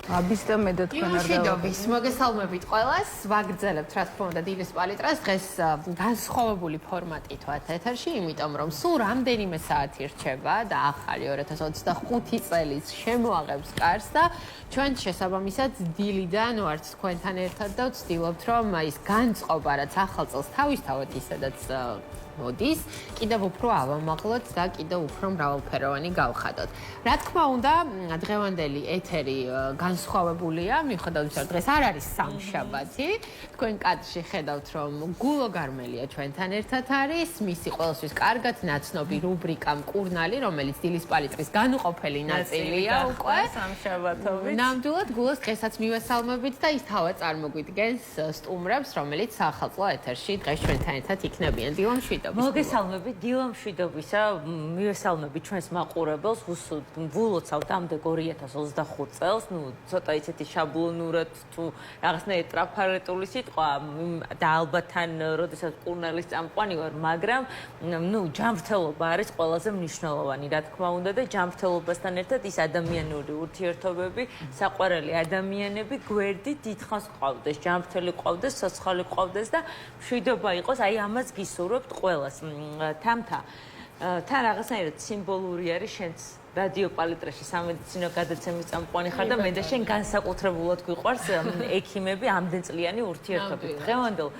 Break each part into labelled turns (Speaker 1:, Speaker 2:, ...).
Speaker 1: აბის და მე და თქვენ არ
Speaker 2: მშვიდობის, მოგესალმებით ყველას. ვაგრძელებთ რა თქმა უნდა დილის პალიტრას. დღეს განსხვავებული ფორმატით ვართ ეთერში, იმიტომ რომ სულ რამდენიმე საათი რჩება და ახალი 2025 წელის შემოაღებს კარს და ჩვენ შესაბამისად დილიდან ვართ თქვენთან ერთად და ვცდილობთ რომ ის განწყობა რაც ახალ წელს თავისთავად ისედაც მოდის, კიდევ უფრო ავამაღლოთ და კიდევ უფრო მრავალფეროვანი გავხადოთ. რა თქმა უნდა, დღევანდელი ეთერი განსხვავებულია, მიუხედავად იმისა, რომ დღეს არ არის სამშაბათი. თქვენ კადრში ხედავთ, რომ გულო გარმელია ჩვენთან ერთად არის, მისი ყველასთვის კარგად ნაცნობი რუბრიკა მკურნალი, რომელიც დილის პალიტრის განუყოფელი ნაწილია უკვე
Speaker 1: სამშაბათობით.
Speaker 2: ნამდვილად გულოს დღესაც მივესალმებით და ის თავად წარმოგვიდგენს სტუმრებს, რომელიც ახალწლო ეთერში დღეს ჩვენთან ერთად იქნებიან. დილა მშვიდობის.
Speaker 3: მოგესალმებით, დილა მშვიდობისა, მივესალმებით ჩვენს მაყურებელს, ვულოცავთ ამდე 2025 წელს, ცოტა ისეთი შაბლონურად თუ რაღაცნაირად ტრაფარეტული სიტყვა და ალბათ თან როდესაც მკურნალის წამყვანი ვარ, მაგრამ ჯანმრთელობა არის ყველაზე მნიშვნელოვანი, რა თქმა უნდა და ჯანმრთელობასთან ერთად ის ადამიანური ურთიერთობები, საყვარელი ადამიანები გვერდით დიდხანს ყავდეს, ჯანმრთელი ყავდეს, სოციალური ყავდეს და მშვიდობა იყოს, აი ამას გისურვებთ ყველას. თან რაღაცნაირად სიმბოლური არის შენც რადიო პალიტრაში სამედიცინო გადაცემის წამყვანი ხარ და მე და შენ განსაკუთრებულად გვიყვარს ექიმები ამდენწლიანი ურთიერთობით. დღევანდელ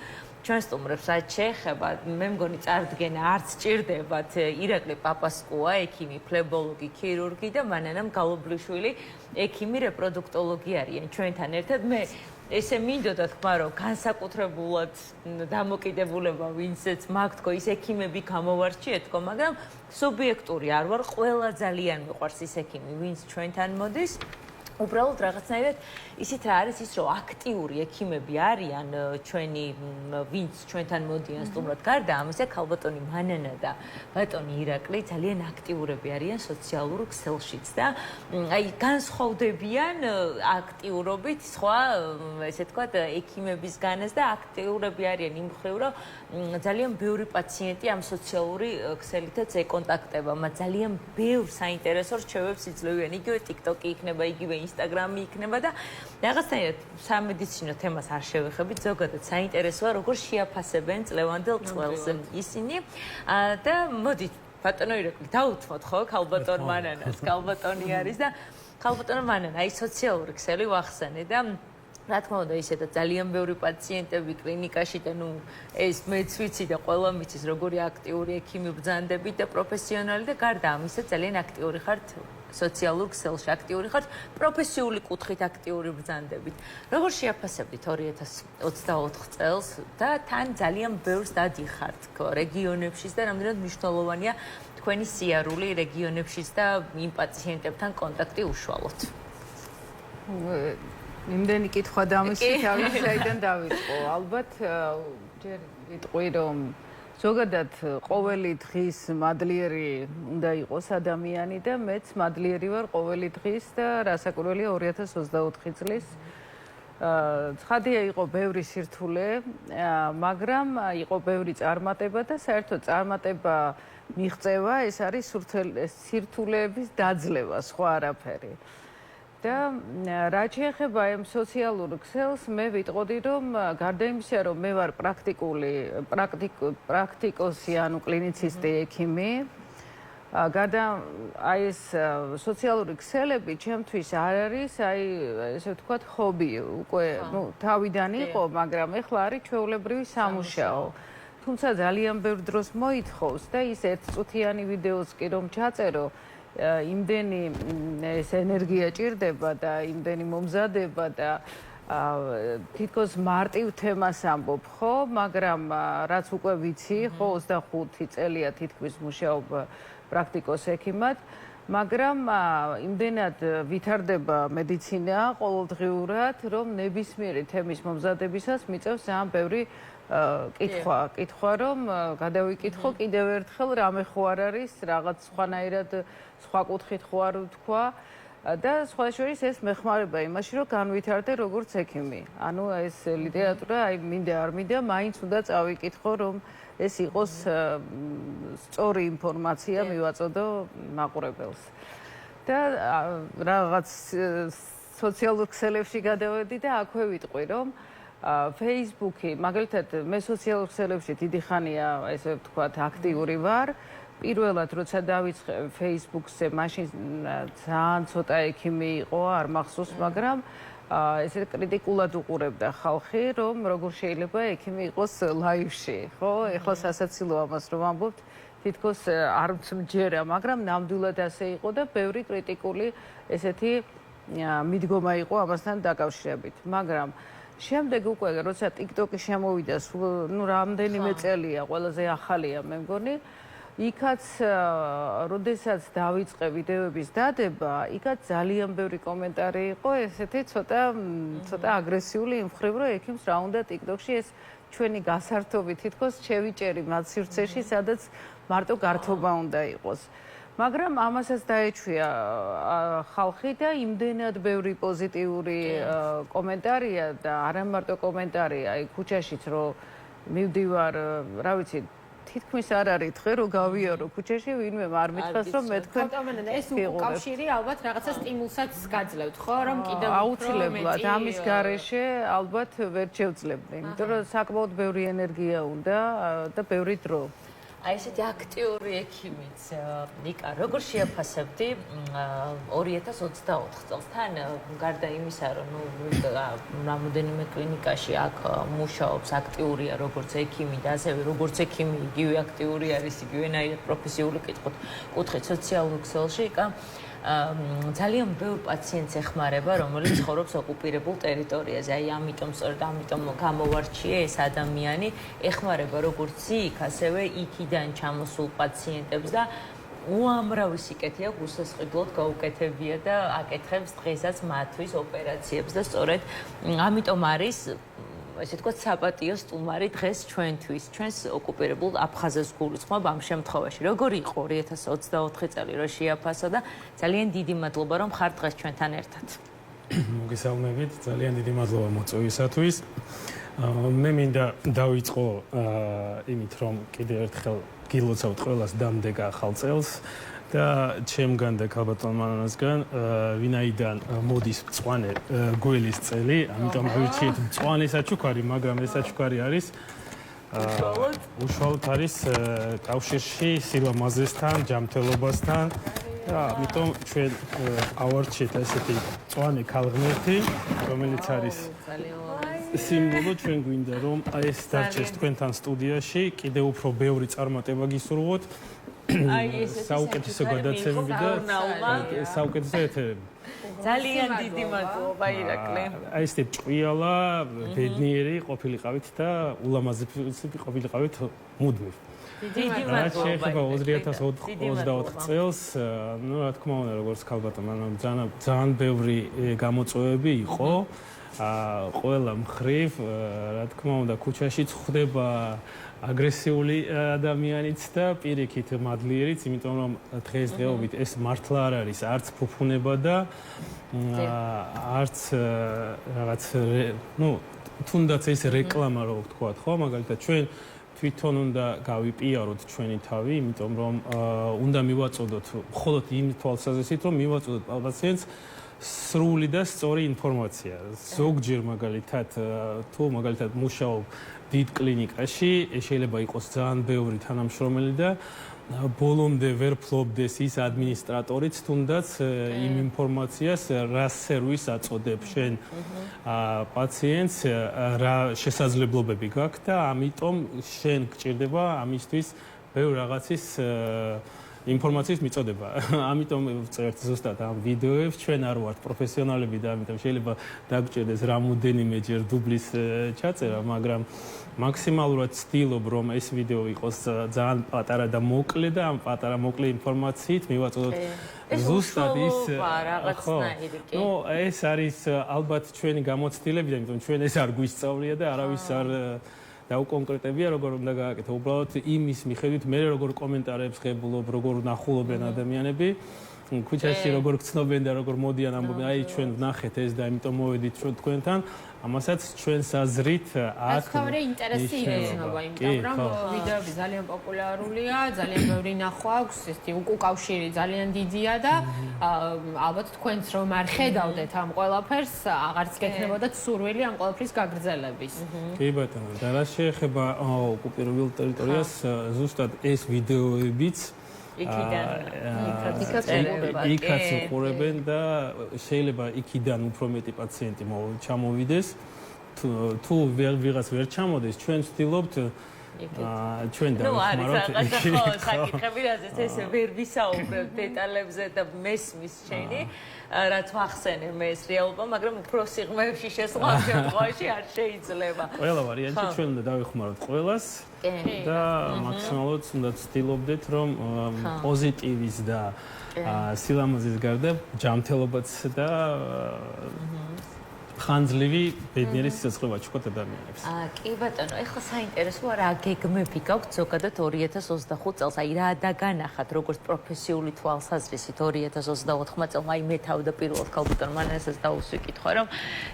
Speaker 3: ჩვენ სტუმრებს რაც შეეხება, მე მგონი წარდგენა არც ჭირდებათ ირაკლი პაპასკუა, ექიმი, ფლებოლოგი, ქირურგი და მანანა მგალობლიშვილი, ექიმი, რეპროდუქტოლოგი არიან ჩვენთან ერთად. მე ესე მინდოდა თქმა რომ განსაკუთრებულად დამოკიდებულება ვინცეც მაქვს თქო ის ექიმები გამოვარჩიეთქო, მაგრამ სუბიექტური არ ვარ, ყველა ძალიან მიყვარს ის ექიმი, ვინც ჩვენთან მოდის. უბრალოდ რაღაცნაირად ისიც რა არის ის რომ აქტიური ექიმები არიან ჩვენი ვინც ჩვენთან მოდიან სტუმრად. გარდა ამისა ქალბატონი მანანა და ბატონი ირაკლი ძალიან აქტიურები არიან სოციალურ ქსელშიც და აი განსხვავდებიან აქტიურობით სხვა ესე თქვა ექიმებისგანაც და აქტიურები არიან იმ მხრივ რომ ძალიან ბევრი პაციენტი ამ სოციალური ქსელითაც ეკონტაქტება, მათ ძალიან ბევრ საინტერესო რჩევებს იძლევიან, იგივე TikTok-ი იქნება, იგივე Instagram-ი იქნება და რაღაცნაირად სამედიცინო თემას არ შევეხებით, ზოგადად საინტერესოა როგორ შეაფასებენ წლევანდელ წელს ისინი და მოდით ბატონო ირაკლი დავუთმოთ ხო ქალბატონ მანანას, ქალბატონი არის და ქალბატონო მანანა აი სოციალური ქსელი ვახსენე და რა თქმა უნდა ისედაც ძალიან ბევრი პაციენტები კლინიკაში და ეს მეც ვიცი და ყველა მიცის როგორი აქტიური ექიმი ბრძანდებით და პროფესიონალი და გარდა ამისა ძალიან აქტიური ხართ სოციალურ ქსელში, აქტიური ხართ პროფესიული კუთხით აქტიური ბრძანდებით. როგორ შეაფასებდით 2024 წელს და თან ძალიან ბევრს დადიხართ რეგიონებშიც და რამდენად მნიშვნელოვანია თქვენი სიარული რეგიონებშიც და იმ პაციენტებთან კონტაქტი უშუალოდ.
Speaker 1: იმდენი კითხვა დამისი თავის საიდან დავიწყო. ალბათ ჯერ ვიტყვი რომ ზოგადად ყოველი დღის მადლიერი უნდა იყოს ადამიანი და მეც მადლიერი ვარ ყოველი დღის და რასაკვირველია 2024 წლის ცხადია იყო ბევრი სირთულე, მაგრამ იყო ბევრი წარმატება და საერთოდ წარმატება მიღწევა ეს არის სირთულეების დაძლევა, სხვა არაფერი. და რაც შეეხება ამ სოციალურ ქსელს, მე ვიტყოდი რომ გარდა იმისა, რომ მე ვარ პრაქტიკოსი, ანუ კლინიცისტი ექიმი, გარდა აი ეს სოციალური ქსელები ჩემთვის არ არის, აი ესე ვთქვათ, ჰობი, უკვე თავიდან იყო, მაგრამ ეხლა არის ჩვეულებრივი სამუშაო. თუმცა ძალიან ბევრ დროს მოითხოვს და ის ერთწუთიანი ვიდეოს კი რომ ჩაწერო, იმდენი ეს ენერგია ჭირდება და იმდენი მომზადება და თითქოს მარტივ თემას ამბობ, ხო, მაგრამ რაც უკვე ვიცი, ხო, 25 წელია თითქმის მუშაობ პრაქტიკოს ექიმად, მაგრამ იმდენად ვითარდება მედიცინა ყოველდღიურად, რომ ნებისმიერი თემის მომზადებისას მიწევს ძალიან ბევრი კითხვა, რომ გადავიკითხო კიდევ ერთხელ რამე ხო არ არის, რაღაც სხვანაირად სხვა კუთხით ხო არ ვთქვა და სხვა შორის ეს მეხმარება იმაში, რომ განვითარდე როგორც ექიმი. ანუ ეს ლიტერატურა, აი მინდა არ მინდა, მაინც უნდა წავიკითხო, რომ ეს იყოს სწორი ინფორმაცია მივაწოდო მაყურებელს. და რაღაც სოციალურ ქსელებში გადავედი და აქვე ვიტყვი, რომ Facebook-ი, მაგალითად, მე სოციალურ ქსელებში დიდი ხანია, ესე ვთქვათ, აქტიური ვარ. პირველად როცა დავიწყე Facebook-ზე, მაშინ ძალიან ცოტა ექიმი იყო, არ მახსოვს, მაგრამ ესე კრიტიკულად უყურებდა ხალხი, რომ როგორ შეიძლება ექიმი იყოს ლაივში, ხო? ეხლა სასაცილო ამას რომ ამბობთ, თითქოს არც მჯერა, მაგრამ ნამდვილად ასე იყო და ბევრი კრიტიკული ესეთი მიდგომა იყო ამასთან დაკავშირებით. მაგრამ შემდეგ უკვე როცა TikTok-ი შემოვიდა, ნუ რამდენიმე წელია, ყველაზე ახალია, მე მგონი, იქაც როდესაც დავიწყე ვიდეოების დადება, იქაც ძალიან ბევრი კომენტარი იყო, ესეთი ცოტა აგრესიული იმ მხრივ, რომ ექიმს რა უნდა TikTok-ში ეს ჩვენი გასართობი თითქოს შევიჭერი მათ სივრცეში, სადაც მარტო გართობა უნდა იყოს. მაგრამ ამასაც დაეჩვია ხალხი და იმდენად ბევრი პოზიტიური კომენტარია და არა მარტო კომენტარია, აი ქუჩაშიც რომ მივდივარ, რა ვიცი, თითქმის არ არის დღე რომ გავიარო ქუჩაში, ვინმე არ მითხრას რომ მე თქვენ
Speaker 2: ეს უკავშირი ალბათ რაღაცა სტიმულსაც გაძლევთ, ხო, რომ კიდევ
Speaker 1: აუცილებლად ამის გარეშე ალბათ ვერ შევძლებდი, იმიტომ რომ საკმაოდ ბევრი ენერგია უნდა და ბევრი დრო.
Speaker 3: აი ესეთი აქტიური ექიმიც ნიკა როგორ შეაფასებდი 2024 წელს თან გარდა იმისა რომ რამოდენიმე კლინიკაში აქ მუშაობს აქტიურია როგორც ექიმი და ასევე როგორც ექიმი იგივე აქტიური არის იგივენაირად პროფესიული კუთხით სოციალურ ქსელში იკა ძალიან ბევრ პაციენტს ეხმარება, რომელიც ცხოვრობს ოკუპირებულ ტერიტორიაზე. აი ამიტომ გამოვარჩიე ეს ადამიანი ეხმარება როგორც იქ, ასევე იქიდან ჩამოსულ პაციენტებს და უამრავი სიკეთე აქვს უსასყიდლოდ გაუკეთებია და აკეთებს დღესაც მათთვის ოპერაციებს და სწორედ ამიტომ არის ესე თქვა საპატიო სტუმარი დღეს ჩვენთვის, ჩვენს ოკუპირებულ აფხაზეთს გულისხმობ ამ შემთხვევაში. როგორი იყო 2024 წელი რო შეაფასა და ძალიან დიდი მადლობა რომ ხართ დღეს ჩვენთან ერთად.
Speaker 4: მოგესალმებით, ძალიან დიდი მადლობა მოწვევისათვის. მე მინდა დავიწყო იმით რომ კიდევ ერთხელ გილოცავთ ყველას დამდეგ ახალ წელს. და ჩემგან და ქალბატონ მანონასგან ვინაიდან მოდის მწვანე გველის წელი, ამიტომ ვირჩიეთ მწვანე საჩუქარი, მაგრამ ეს საჩუქარი არის უშუალოდ არის კავშირში სილამაზესთან, ჯანმრთელობასთან და ამიტომ ჩვენ ავარჩიეთ ესეთი მწვანე ქალღმერთი, რომელიც არის სიმბოლო ჩვენ გვინდა რომ ეს დარჩეს თქვენთან სტუდიაში, კიდევ უფრო ბევრი წარმატება გისურვოთ.
Speaker 3: აი ეს
Speaker 4: საუკეთესო გადაცემები და საუკეთესო ეთერები.
Speaker 3: ძალიან დიდი მადლობა ირაკლი.
Speaker 4: აი ეს ჭვიალა, ბედნიერი ყოფილიყავით და ულამაზესი ყოფილიყავით მუდმივ.
Speaker 3: დიდი მადლობა.
Speaker 4: შეიძლება 2024 წელს, ну, რა თქმა უნდა, როგორც ქალბატონმა, ძალიან ბევრი გამოწვევები იყო. ყველა მხრივ, რა თქმა უნდა, ქუჩაში ხდება აგრესიული ადამიანიც და პირიქით მადლიერიც, იმიტომ რომ დღესდღეობით ეს მართლა არ არის არც ფუფუნება და არც რაღაც ну, თუნდაც ეს რეკლამა რო ვთქვათ, ხო, მაგალითად ჩვენ თვითონ უნდა გავიპიაროთ ჩვენი თავი, იმიტომ რომ უნდა მივაწოდოთ მხოლოდ იმ თვალსაზრისით, რომ მივაწოდოთ პაციენტს სრული და სწორი ინფორმაცია. ზოგჯერ მაგალითად თუ მაგალითად მუშაობ დიდ კლინიკაში, შეიძლება იყოს ძალიან ბევრი თანამშრომელი და ბოლომდე ვერ ფლობდეს ის ადმინისტრატორიც, თუნდაც იმ ინფორმაციას რა სერვისს აწოდებ შენ პაციენტს, რა შესაძლებლობები გაქვს და ამიტომ შენ გჭირდება ამისთვის ბევრ რაღაცის ინფორმაციის მიწოდება. ამიტომ ვწერთ ზუსტად ამ ვიდეოებს, ჩვენ არ ვართ პროფესიონალები და ამიტომ შეიძლება დაგჭირდეს რამოდენიმეჯერ დუბლის ჩაწერა, მაგრამ მაქსიმალურად ვცდილობ, რომ ეს ვიდეო იყოს ძალიან პატარა და მოკლე და ამ პატარა მოკლე ინფორმაციით მივაწოდოთ ზუსტად ის
Speaker 3: რაღაცნაირი კი.
Speaker 4: ნუ ეს არის ალბათ ჩვენი გამოცდილებიდან, იმიტომ ჩვენ ეს არ გვისწავლია და არავის არ დაუკონკრეტებია როგორ უნდა გააკეთო. უბრალოდ იმის მიხედვით მე როგორ კომენტარებს ღებულობ, როგორ ნახულობენ ადამიანები, ქუჩაში როგორ გცნობენ და როგორ მოდიან ამბობენ, აი ჩვენ ვნახეთ ეს და იმიტომ მოვედით ჩვენ თქვენთან. ამასაც ჩვენს აზრით აქ
Speaker 2: თავი ინტერესი იგრძნობა, იმიტომ რომ ვიდეოები ძალიან პოპულარულია, ძალიან ბევრი ნახვა აქვს, ესეთი უკავშირი ძალიან დიდია და ალბათ თქვენც რომ არ ხედავდეთ ამ ყველაფერს, აღარც გექნებოდათ სურვილი ამ ყველაფრის გაგრძელების.
Speaker 4: კი ბატონო, და რა შეეხება ოკუპირებულ ტერიტორიას, ზუსტად ეს ვიდეოებიც იქაც უყურებენ და შეიძლება იქიდან უფრო მეტი პაციენტი ჩამოვიდეს. თუ ვიღაც ვერ ჩამოდეს, ჩვენ ვცდილობთ ჩვენ
Speaker 3: დავიხმაროთ. ხო, საკითხები რაზეც ესე ვერ ვისაუბრებ დეტალებზე და მესმის შენი, რაც ვახსენე მე ეს რეალობა, მაგრამ უფრო სიღრმეებში შესვლა შემთხვევაში არ შეიძლება.
Speaker 4: ყველა ვარიანტი ჩვენ უნდა დავიხმაროთ ყველას და მაქსიმალურად უნდა ვცდილობდეთ, რომ პოზიტივის და სილამაზის გარდა ჯანმრთელობაც და ხანძლივი ბედნიერი სიცოცხლე ვაჩუქოთ ადამიანებს.
Speaker 3: კი ბატონო, ეხლა საინტერესოა რა გეგმები გაქვთ ზოგადად 2025 წელს, აი რა დაგანახათ როგორც პროფესიული თვალსაზრისით 2024 წელს, აი მე თავდაპირველად ქალბატონ მანასაც დავუსვი კითხვა, რომ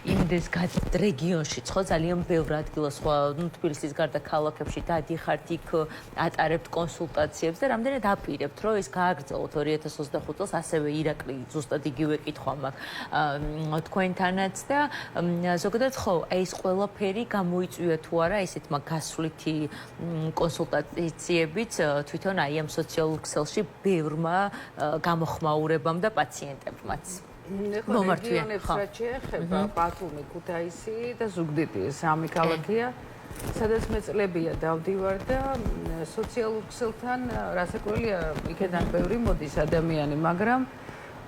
Speaker 3: იმდეს რეგიონში ხო ძალიან ბევრ ადგილას სხვა, თბილისის გარდა ქალაქებში დადიხართ იქ ატარებთ კონსულტაციებს და რამდენად აპირებთ, რომ ეს გააგრძელოთ 2025 წელს, ასევე ირაკლი ზუსტად იგივე კითხვა მაქვს თქვენთანაც და ზოგადად ხო, ეს ყველაფერი გამოიწვია თუ არა ესეთმა გასვლითი კონსულტაციებით თვითონ აი ამ სოციალურ ქსელში ბევრმა გამოხმაურებამ და პაციენტებმაც.
Speaker 1: მომართვიანებს რაც შეეხება ბათუმი, ქუთაისი და ზუგდიდი, სამი ქალაქია, სადაც მე წლებია დავდივარ და სოციალურ ქსელთან რასაკვირველია, იქიდან ბევრი მოდის ადამიანი, მაგრამ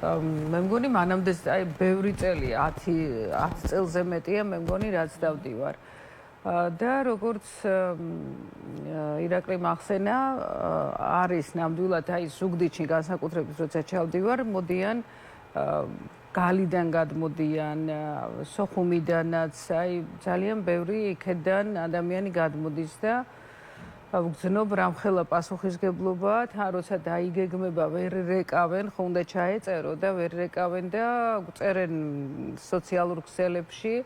Speaker 1: მე მგონი მანამდე აი ბევრი წელია 10 წელზე მეტია მე მგონი რაც დავდივარ და როგორც ირაკლი მახსენა არის ნამდვილად აი ზუგდიდში განსაკუთრებით როცა ჩავდივარ მოდიან გალიდან გადმოდიან სოხუმიდანაც აი ძალიან ბევრი იქედან ადამიანი გადმოდის და ვგრძნობ რამხელა პასუხისგებლობა, თან როცა დაიგეგმება ვერ რეკავენ, ხო უნდა ჩაეწერო და ვერ რეკავენ და წერენ სოციალურ ქსელებში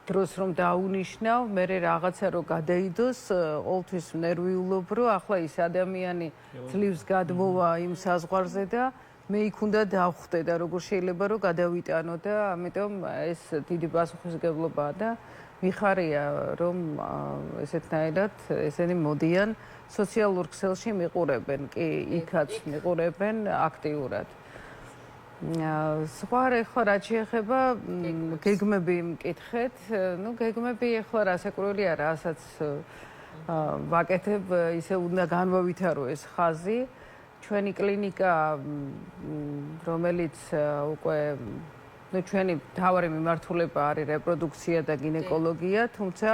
Speaker 1: დროს რომ დაუნიშნავ, მე რაღაცა რომ გადაიდოს, ყოველთვის ნერვიულობ, რომ ახლა ის ადამიანი ძლივს გადმოვა იმ საზღვარზე და მე იქ უნდა დავხვდე და როგორ შეიძლება რომ გადავიტანო და ამიტომ ეს დიდი პასუხისგებლობაა და მიხარია რომ ესეთნაირად ესენი მოდიან სოციალურ ქსელში მიყურებენ კი იქაც მიყურებენ აქტიურად. სხვა ახლა რაც შეეხება გეგმები მკითხეთ, ну გეგმები ახლა რასაკვირველია რასაც ვაკეთებ ისე უნდა განვავითარო ეს ხაზი. ჩვენი კლინიკა რომელიც უკვე ჩვენი მთავარი მიმართულება არის რეპროდუქცია და გინეკოლოგია, თუმცა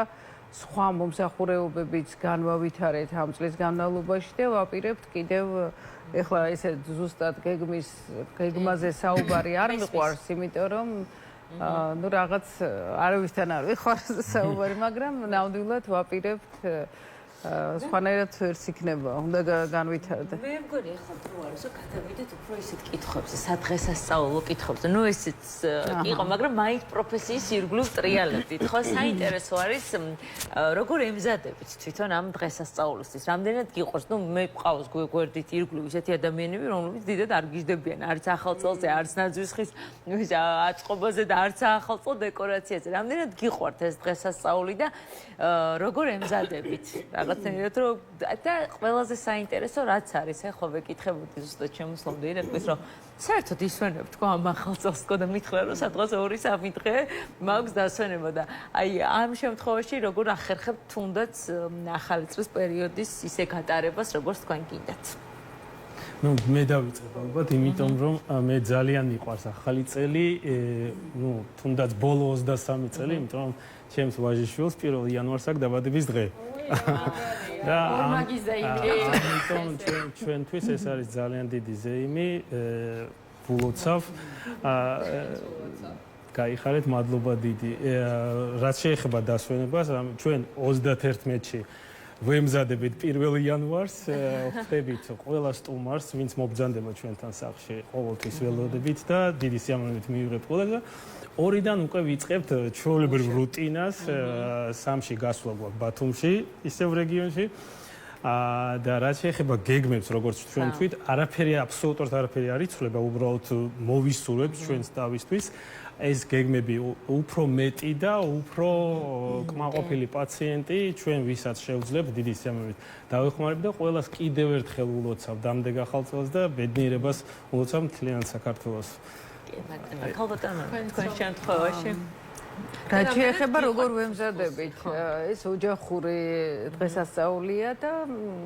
Speaker 1: სხვა მომსახურებებიც განვავითარეთ ამ წლის განმავლობაში და ვაპირებთ კიდევ ეხლა ესე ზუსტად გეგმაზე საუბარი არ მიყვარს, იმიტომ რომ ну რაღაც არავისთან არ ვიხარს საუბარი, მაგრამ ნამდვილად ვაპირებთ სხვანაირად ვერც იქნება, უნდა განვითარდე.
Speaker 3: მე მგონი ახლა თუ არის, რომ გადავიდეთ უფრო ისეთ კითხვებზე, სადღესასწაულო კითხვებზე. ნუ ესეც კი იყო, მაგრამ მაინც პროფესიის ირგვლივ ტრიალებდით. ხო, საინტერესო არის, როგორ ემზადებით თვითონ ამ დღესასწაულისთვის. რამდენად გიყვარს, ნუ მე მყავს გვერდით ირგვლივ ისეთი ადამიანები, რომლებიც დიდად არ გიждდებიან, არც ახალ წელზე, არც ნაძვის ხის აწყობაზე და არც ახალ წელ დეკორაციაზე. რამდენად გიყვართ ეს დღესასწაული და როგორ ემზადებით? რაღაცნაირად რომ და ყველაზე საინტერესო რაც არის, ხო ვეკითხებოდი ზუსტად შემოსვლამდე ირაკლის, რომ საერთოდ ისვენებ თქო ამ ახალ წელს თქო და მითხრა რომ სადღაც 2-3 დღე მაქვს დასვენება და აი ამ შემთხვევაში როგორ ახერხებთ თუნდაც ახალი წლის პერიოდის ისე გატარებას, როგორც თქვენ გინდათ.
Speaker 4: ну მე დავიწყებ ალბათ, იმიტომ რომ მე ძალიან მიყვარს ახალი წელი, ну თუნდაც ბოლო 23 წელი, იმიტომ რომ ჩემს ვაჟიშვილს 1 იანვარს აქვს დაბადების დღე. და ამიტომ ჩვენთვის ეს არის ძალიან დიდი ზეიმი, ვილოცავ. გაიხარეთ, მადლობა დიდი. რაც შეეხება დასვენებას, ჩვენ 31-ში ვემზადებით 1 იანვარს, ხვდებით ყველა სტუმარს, ვინც მობრძანდება ჩვენთან სახლში, ყოველთვის ველოდებით და დიდი სიამოვნებით მივიღებთ ყველა. 2-დან უკვე ვიწყებთ ჩვეულებრივ რუტინას, 3-ში გასვლა გვაქვს ბათუმში, ისევ რეგიონში. და რაც შეეხება გეგმებს, როგორც ჩვენ თქვით, არაფერი აბსოლუტურად არაფერი არ იცვლება, უბრალოდ მოვისურვებთ ჩვენს თავისთვის. ეს გეგმები უფრო მეტი და უფრო კმაყოფილი პაციენტი ჩვენ ვისაც შევძლებთ დიდი სიამოვნებით დავეხმარებით და ყველას კიდევ ერთხელ ულოცავ დამდეგ ახალ წელს და ბედნიერებას ულოცავ მთლიან საქართველოს.
Speaker 3: ქალბატონო, თქვენ შემთხვევაში
Speaker 1: რაც შეეხება როგორ ვემზადებით, ეს ოჯახური დღესასწაულია და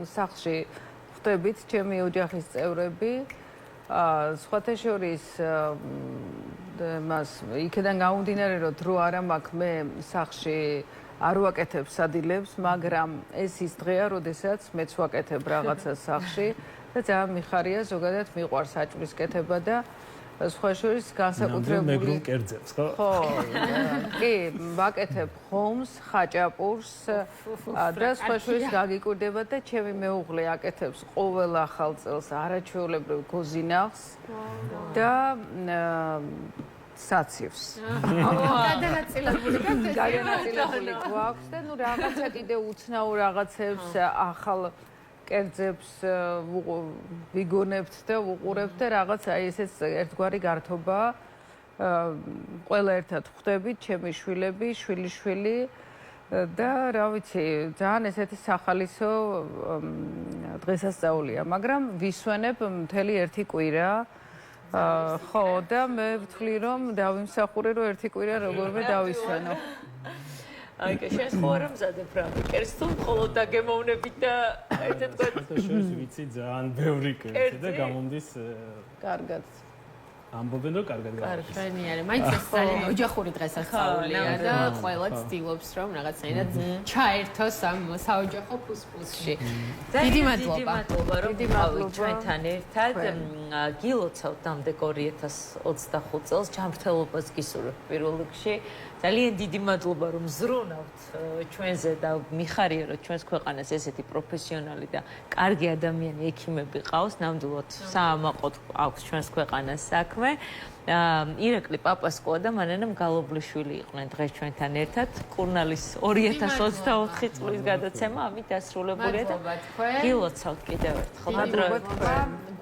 Speaker 1: სახლში ხვდებით ჩემი ოჯახის წევრები. სხვათა შორის მას იქიდან გამომდინარე რომ დრო არ მაქვს მე სახლში არ ვაკეთებ სადილებს, მაგრამ ეს ის დღეა, როდესაც მეც ვაკეთებ რაღაცა სახლში და ძალიან მიხარია, ზოგადად მიყვარს საჭმლის კეთება და სხვა შორის განსაკუთრებული
Speaker 4: მეგრულ კერძებს, ხო?
Speaker 1: ხო, კი, ვაკეთებ ხომს, ხაჭაპურს და სხვა შორის გაგიკვირდება და ჩემი მეუღლე აკეთებს ყოველ ახალ წელს არაჩვეულებრივ გოზინახს და საცივს. გადანაწილებული გვაქვს და ნუ რაღაცა კიდე უცნაურ რაღაცებს ახალ კერძებს ვიგონებთ და ვუყურებთ და რაღაც აი ესეც ერთგვარი გართობა. ყველა ერთად ხვდებით, ჩემი შვილები, შვილიშვილი და რა ვიცი, ძალიან ესეთი სახალისო დღესასწაულია, მაგრამ ვისვენებ მთელი ერთი კვირა. ხო და მე ვთვლი რომ დავიმსახურე რომ ერთი კვირა როგორმე დავისვენო.
Speaker 3: აიქ შენ ხო არ მზადებ რა კერძს თუ მხოლოდ დაგემოვნებით და ერთად
Speaker 4: შორის ვიცი ძალიან ბევრი კერძი და გამომდის
Speaker 1: კარგად
Speaker 4: ამბობენ რომ კარგად
Speaker 2: გავაკეთე. კარგია, მაინც ეს ძალიან ოჯახური დღესასწაულია და ყველა ცდილობს რომ რაღაცნაირად ჩაერთოს ამ საოჯახო ფუსფუსში. დიდი მადლობა
Speaker 3: რომ გიყავით ჩვენთან ერთად. გილოცავთ დამდეგ 2025 წელს ჯანმრთელობას გისურვებთ პირველ რიგში. ძალიან დიდი მადლობა რომ ზრუნავთ ჩვენზე და მიხარია რომ ჩვენს ქვეყანას ესეთი პროფესიონალი და კარგი ადამიანი ექიმები ყავს. ნამდვილად საამაყოდ აქვს ჩვენს ქვეყანას საქმე. ირაკლი პაპასკოა და მანანა მგალობლიშვილი იყვნენ დღეს ჩვენთან ერთად. კურნალის 2024 წლის გადაცემა ამით დასრულებულია და გილოცავთ კიდევ ერთხელ.
Speaker 1: მადლობა თქვენ.